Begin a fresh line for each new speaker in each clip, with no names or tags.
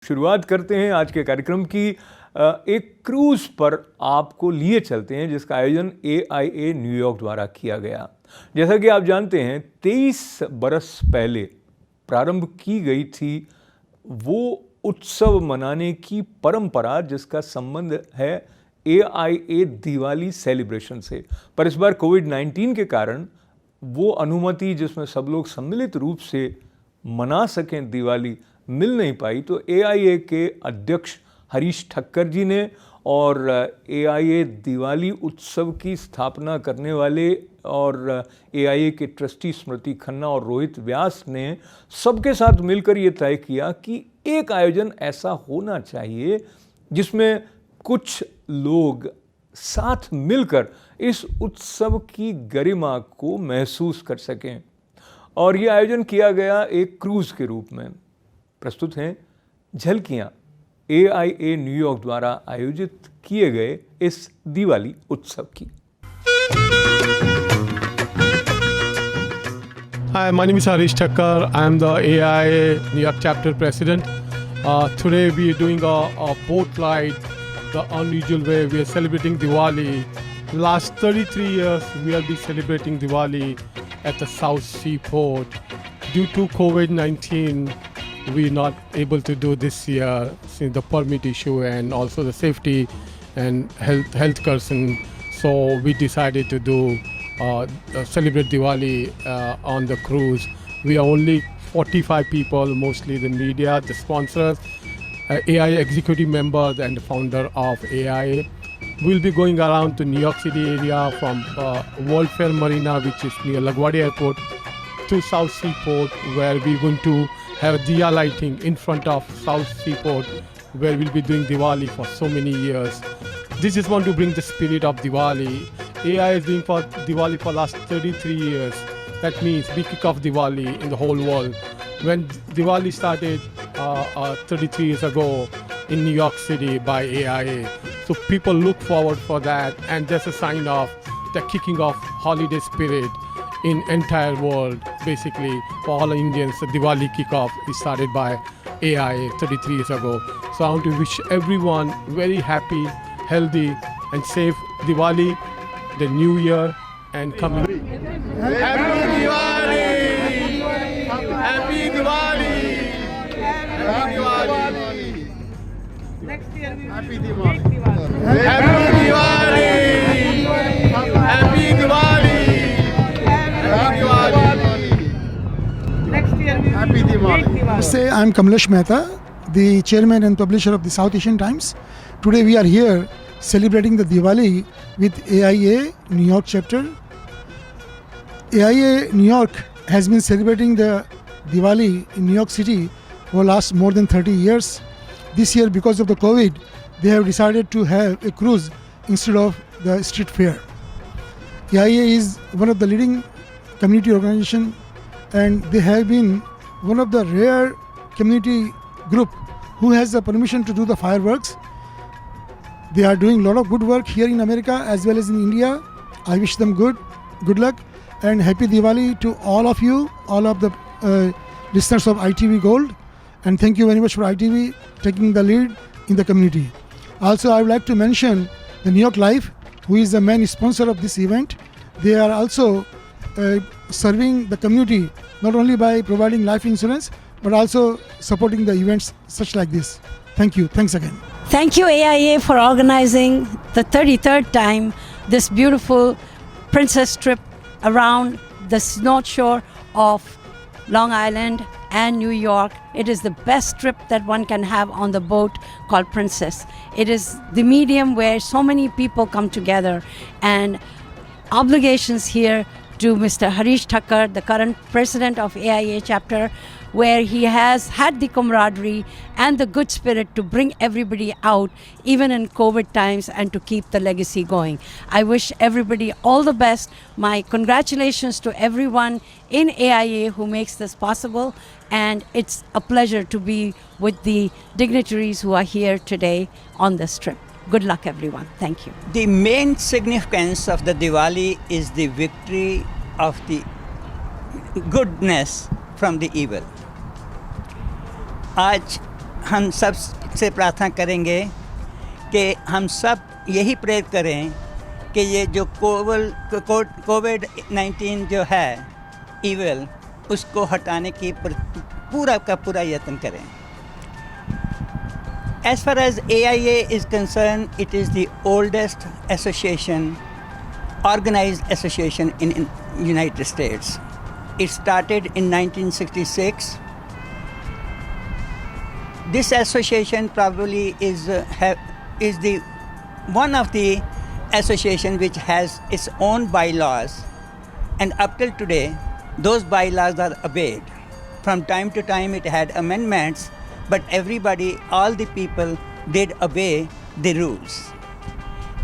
शुरुआत करते हैं आज के कार्यक्रम की। एक क्रूज पर आपको लिए चलते हैं जिसका आयोजन AIA न्यूयॉर्क द्वारा किया गया। जैसा कि आप जानते हैं 23 बरस पहले प्रारंभ की गई थी वो उत्सव मनाने की परंपरा जिसका संबंध है AIA दिवाली सेलिब्रेशन से। पर इस बार कोविड-19 के कारण वो अनुमति जिसमें सब लोग सम्मिलित रूप से मना सकें दिवाली मिल नहीं पाई। तो AIA के अध्यक्ष हरीश ठक्कर जी ने और AIA दिवाली उत्सव की स्थापना करने वाले और AIA के ट्रस्टी स्मृति खन्ना और रोहित व्यास ने सबके साथ मिलकर ये तय किया कि एक आयोजन ऐसा होना चाहिए जिसमें कुछ लोग साथ मिलकर इस उत्सव की गरिमा को महसूस कर सकें। और ये आयोजन किया गया एक क्रूज के रूप में। प्रस्तुत हैं झलकियां AIA न्यूयॉर्क द्वारा आयोजित किए गए इस दिवाली उत्सव की।
Hi, my name is Harish Thakkar. I am the AIA New York chapter president. Today we are doing a boat ride the unusual way. We are celebrating Diwali. Last 33 years we have been celebrating Diwali at the South Seaport. Due to COVID-19, we are not able to do this year since the permit issue and also the safety and health concern. So we decided to do celebrate Diwali on the cruise. We are only 45 people, mostly the media, the sponsors, AIA executive members and the founder of AIA. We'll be going around to New York City area from World Fair Marina, which is near LaGuardia Airport, to South Seaport, where we're going to have Diya lighting in front of South Seaport, where we'll be doing Diwali for so many years. This is want to bring the spirit of Diwali. AIA is doing for Diwali for last 33 years. That means we kick off Diwali in the whole world. When Diwali started 33 years ago in New York City by AIA. So people look forward for that, and that's a sign of the kicking off holiday spirit in entire world. Basically, for all Indians, the Diwali kickoff is started by AIA 33 years ago. So I want to wish everyone very happy, healthy, and safe Diwali, the new year, and coming. Happy Diwali! Happy Diwali! Happy Diwali!
Next year we will
Happy
make
Diwali.
Diwali.
Happy Diwali! Happy Diwali! Happy Diwali!
Next year we will
Happy
make
Diwali.
Diwali.
Say, I'm Kamlesh Mehta, the chairman and publisher of the South Asian Times. Today we are here celebrating the Diwali with AIA New York chapter. AIA New York has been celebrating the Diwali in New York City for last more than 30 years. This year, because of the COVID, they have decided to have a cruise instead of the street fair. AIA is one of the leading community organization, and they have been one of the rare community group who has the permission to do the fireworks. They are doing a lot of good work here in America as well as in India. I wish them good luck, and happy Diwali to all of you, all of the listeners of ITV Gold, and thank you very much for ITV taking the lead in the community. Also, I would like to mention the New York Life, who is the main sponsor of this event. They are also serving the community not only by providing life insurance but also supporting the events such like this. Thank you. Thanks again.
Thank you, AIA, for organizing the 33rd time this beautiful princess trip around the North Shore of Long Island and New York. It is the best trip that one can have on the boat called Princess. It is the medium where so many people come together, and obligations here to Mr. Harish Thakkar, the current president of AIA chapter, where he has had the camaraderie and the good spirit to bring everybody out even in COVID times and to keep the legacy going. I wish everybody all the best. My congratulations to everyone in AIA who makes this possible, and it's a pleasure to be with the dignitaries who are here today on this trip. Good luck, everyone. Thank you.
The main significance of the Diwali is the victory of the goodness from the evil. आज हम सब से प्रार्थना करेंगे कि हम सब यही प्रेयर करें कि ये जो कोविड-19 जो है ईविल, उसको हटाने की पूरा का पूरा यत्न करें. As far as AIA is concerned, it is the oldest association, organized association in United States. It started in 1966. This association probably is the one of the association which has its own bylaws, and up till today, those bylaws are obeyed. From time to time, it had amendments, but everybody, all the people, did obey the rules.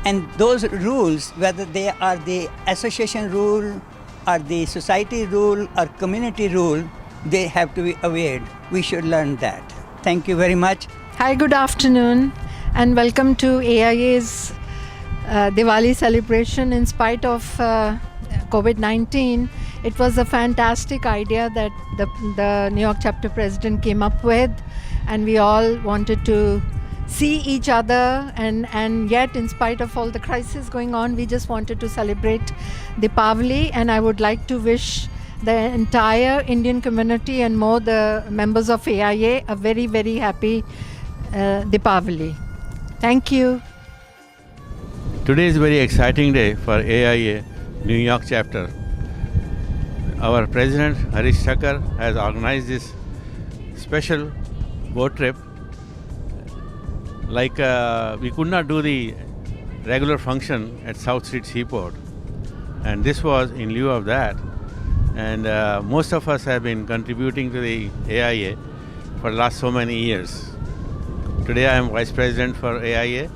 And those rules, whether they are the association rule, or the society rule, or community rule, they have to be obeyed. We should learn that. Thank you very much.
Hi, good afternoon, and welcome to AIA's Diwali celebration. In spite of COVID-19, it was a fantastic idea that the New York chapter president came up with, and we all wanted to see each other, and yet in spite of all the crisis going on, we just wanted to celebrate Deepavali. And I would like to wish the entire Indian community and more the members of AIA a very, very happy Deepavali. Thank you.
Today is a very exciting day for AIA New York chapter. Our president Harish Thakkar has organized this special boat trip. Like we could not do the regular function at South Street Seaport, and this was in lieu of that. And most of us have been contributing to the AIA for the last so many years. Today I am Vice President for AIA,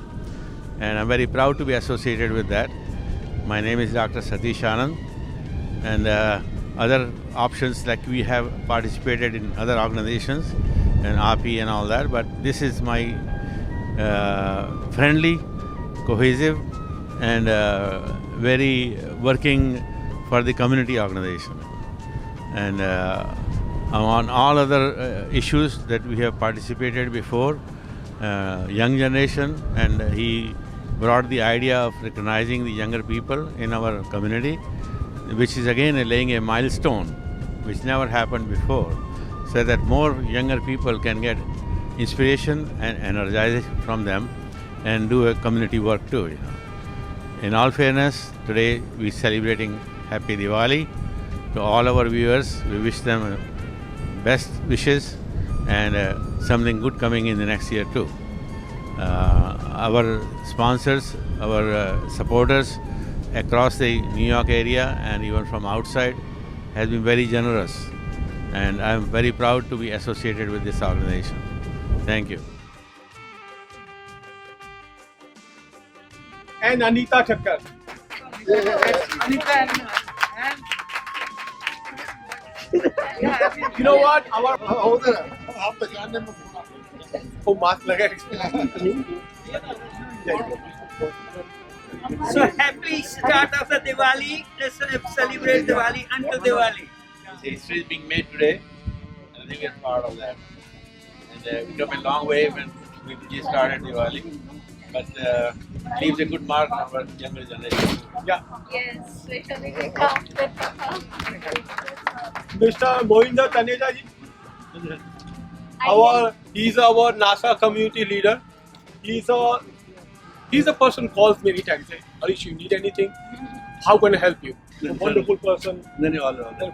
and I'm very proud to be associated with that. My name is Dr. Satish Anand, and other options like we have participated in other organizations and API and all that, but this is my friendly, cohesive, and very working for the community organization. And on all other issues that we have participated before, young generation, and he brought the idea of recognizing the younger people in our community, which is again laying a milestone which never happened before, so that more younger people can get inspiration and energization from them and do a community work too. You know. In all fairness, today we're celebrating Happy Diwali. To all our viewers, we wish them best wishes and something good coming in the next year too. Our sponsors, our supporters across the New York area and even from outside has been very generous, and I'm very proud to be associated with this organization. Thank you.
And Anita Thakkar.
Anita and
You know what? Our oh, mask laga.
so happy start of the Diwali. Let's celebrate Diwali until Diwali.
History is being made today, and I think we're proud of that. And we've come a long way when we just started Diwali, but leaves a good mark on our younger generation.
Yeah.
Yes,
Mr. Mohinder Taneja ji. He's our NASA community leader. He's a person who calls many times. Say, Harish, you need anything? How can I help you? A wonderful person. And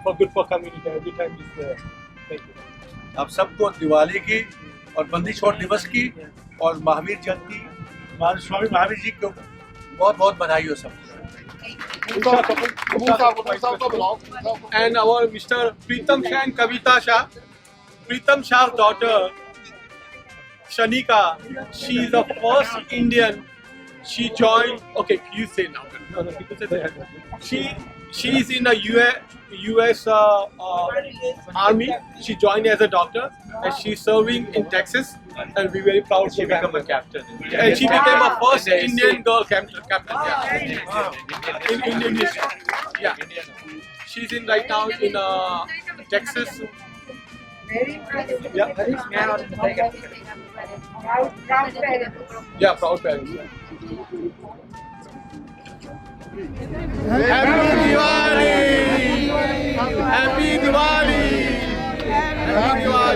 for good for community. Every time he's there. Thank you.
आप सबको दिवाली की और बंदी छोड़ दिवस की और महावीर जयंती स्वामी महावीर जी को बहुत बहुत बधाई हो सबको.
And our Mr. Pritam Shah and Kavita Shah. Pritam Shah's daughter, Shanika, she is the first Indian. She joined. Okay, you say now. No, people say that. She is in the U.S. Army. She joined as a doctor, and she's serving in Texas. And we're very proud to become a captain. And she became a first Indian girl captain. In Indonesia. Yeah. She's in right now in Texas. Yeah. Yeah, proud parents. Happy Diwali! Happy Diwali! Happy Diwali!